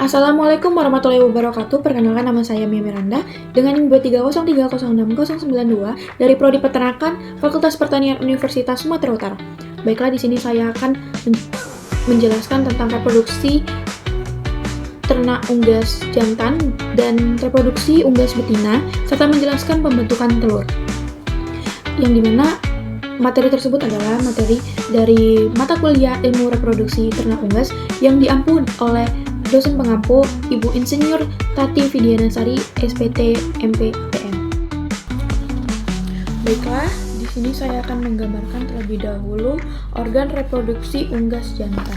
Assalamualaikum warahmatullahi wabarakatuh. Perkenalkan, nama saya Mia Miranda dengan NIM 230306092 dari Prodi Peternakan Fakultas Pertanian Universitas Sumatera Utara. Baiklah, di sini saya akan menjelaskan tentang reproduksi ternak unggas jantan dan reproduksi unggas betina, serta menjelaskan pembentukan telur. Yang dimana materi tersebut adalah materi dari mata kuliah ilmu reproduksi ternak unggas yang diampu oleh dosen pengampu Ibu Insinyur Tati Widianasari, SPT MPTN. Baiklah, di sini saya akan menggambarkan terlebih dahulu organ reproduksi unggas jantan.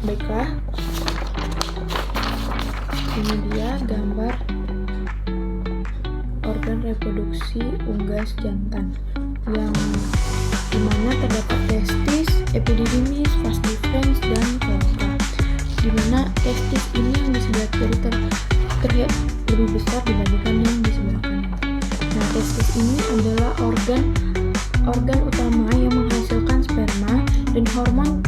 Baiklah, ini dia gambar organ reproduksi unggas jantan yang dimana terdapat testis, epididymis, vas deferens, dan kloaka. Dimana testis ini yang di sebelah kiri terlihat lebih besar dibandingkan yang di sebelah kanan. Nah, testis ini adalah organ utama yang menghasilkan sperma dan hormon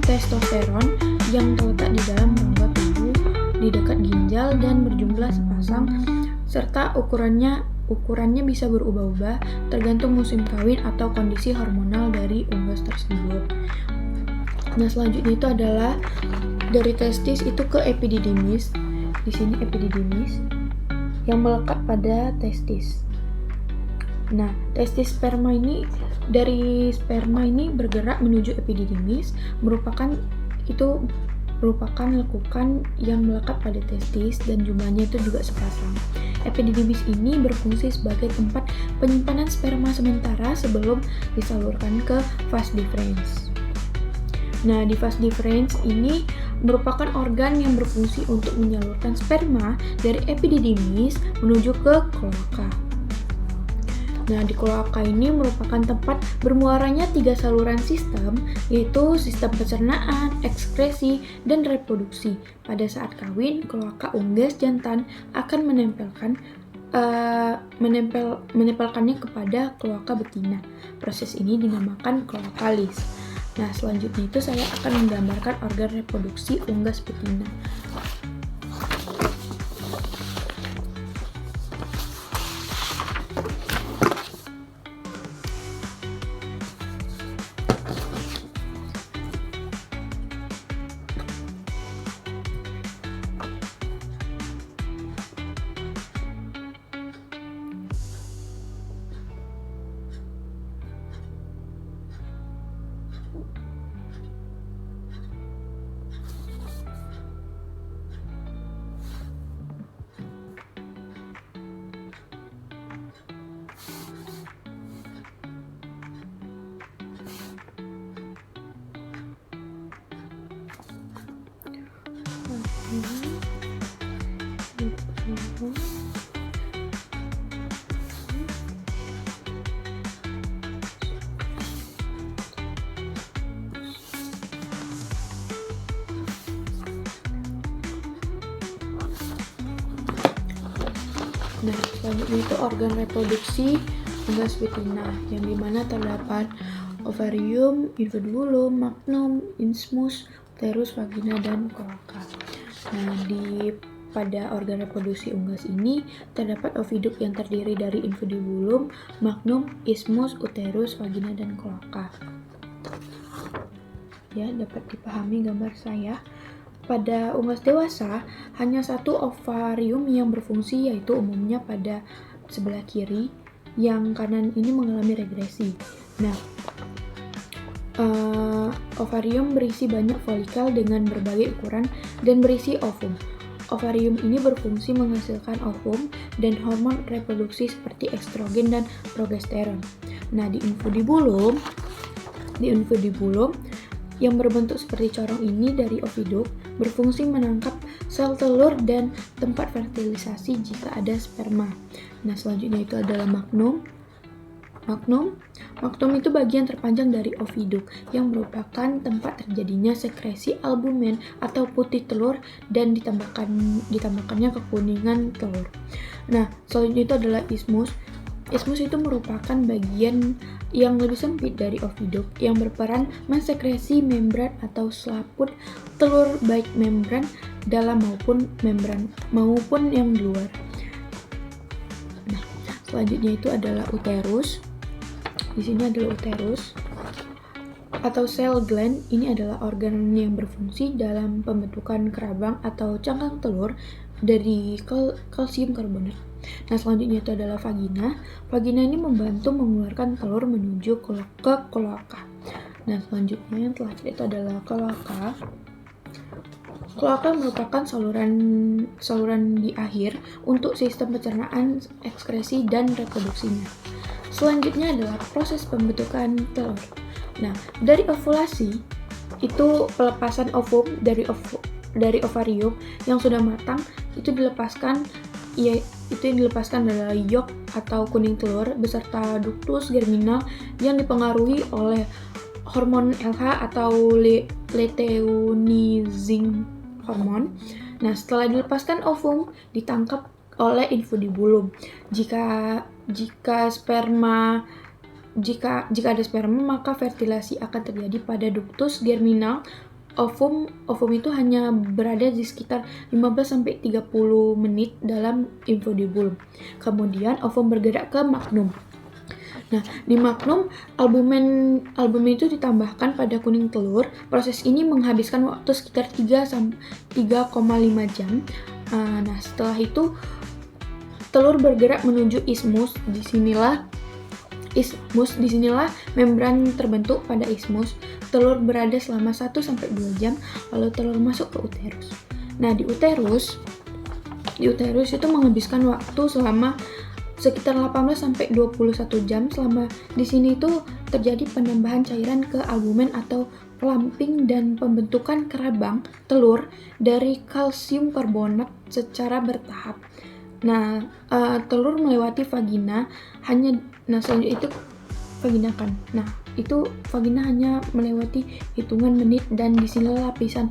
testosteron yang terletak di dalam rongga tubuh di dekat ginjal dan berjumlah sepasang, serta ukurannya bisa berubah-ubah tergantung musim kawin atau kondisi hormonal dari unggas tersebut. Nah, selanjutnya itu adalah dari testis itu ke epididymis. Di sini epididymis yang melekat pada testis. Nah, testis sperma ini bergerak menuju epididymis, merupakan lekukan yang melekat pada testis dan jumlahnya itu juga sepasang. Epididymis ini berfungsi sebagai tempat penyimpanan sperma sementara sebelum disalurkan ke vas deferens. Nah, di vas deferens ini merupakan organ yang berfungsi untuk menyalurkan sperma dari epididymis menuju ke kloaka. Nah, di kloaka ini merupakan tempat bermuaranya 3 saluran sistem, yaitu sistem pencernaan, ekskresi, dan reproduksi. Pada saat kawin, kloaka unggas jantan akan menempelkannya kepada kloaka betina. Proses ini dinamakan kloakalis. Nah, selanjutnya itu saya akan menggambarkan organ reproduksi unggas betina. Nah, selanjutnya itu organ reproduksi unggas betina yang dimana terdapat ovarium, infundibulum, magnum, isthmus, uterus, vagina, dan kloaka. Nah, pada organ reproduksi unggas ini terdapat oviduk yang terdiri dari infundibulum, magnum, isthmus, uterus, vagina, dan kloaka. Ya, dapat dipahami gambar saya. Pada unggas dewasa, hanya satu ovarium yang berfungsi, yaitu umumnya pada sebelah kiri, yang kanan ini mengalami regresi. Nah, Ovarium berisi banyak folikel dengan berbagai ukuran dan berisi ovum. Ovarium ini berfungsi menghasilkan ovum dan hormon reproduksi seperti estrogen dan progesteron. Nah, di infundibulum yang berbentuk seperti corong ini dari oviduk berfungsi menangkap sel telur dan tempat fertilisasi jika ada sperma. Nah, selanjutnya itu adalah magnum. Magnum itu bagian terpanjang dari oviduk yang merupakan tempat terjadinya sekresi albumen atau putih telur dan ditambahkannya kekuningan telur. Nah, selanjutnya itu adalah isthmus. Isthmus itu merupakan bagian yang lebih sempit dari oviduk yang berperan mensekresi membran atau selaput telur baik membran dalam maupun yang di luar. Nah, selanjutnya itu adalah uterus. Di sini adalah uterus atau sel gland. Ini adalah organ yang berfungsi dalam pembentukan kerabang atau cangkang telur dari kalsium karbonat. Nah, selanjutnya itu adalah vagina. Vagina ini membantu mengeluarkan telur menuju ke kloaka. Nah, selanjutnya yang terakhir itu adalah kloaka. Kloaka merupakan saluran di akhir untuk sistem pencernaan, ekskresi, dan reproduksinya. Selanjutnya adalah proses pembentukan telur. Nah, dari ovulasi itu pelepasan ovum dari ovarium yang sudah matang itu dilepaskan. Itu yang dilepaskan adalah yolk atau kuning telur beserta ductus germinal yang dipengaruhi oleh hormon LH atau luteinizing hormon. Nah, setelah dilepaskan ovum ditangkap oleh infundibulum. Jika ada sperma, maka fertilasi akan terjadi pada ductus germinal. Ovum itu hanya berada di sekitar 15-30 menit dalam infundibulum. Kemudian ovum bergerak ke magnum. Nah, di magnum albumen itu ditambahkan pada kuning telur. Proses ini menghabiskan waktu sekitar 3-3,5 jam. Nah, setelah itu telur bergerak menuju isthmus. Disinilah membran terbentuk pada isthmus. Telur berada selama 1-2 jam, lalu telur masuk ke uterus. Nah, di uterus itu menghabiskan waktu selama sekitar 18-21 jam. Selama di sini itu terjadi penambahan cairan ke albumen atau pelamping dan pembentukan kerabang telur dari kalsium karbonat secara bertahap. Nah, telur melewati vagina selanjutnya itu vagina kan. Nah, itu vagina hanya melewati hitungan menit dan disinilah lapisan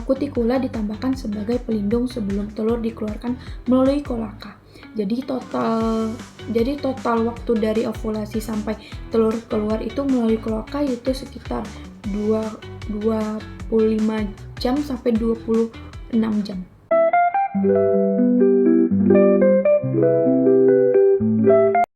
kutikula ditambahkan sebagai pelindung sebelum telur dikeluarkan melalui kloaka. Jadi total waktu dari ovulasi sampai telur keluar itu melalui kloaka yaitu sekitar 25 jam sampai 26 jam.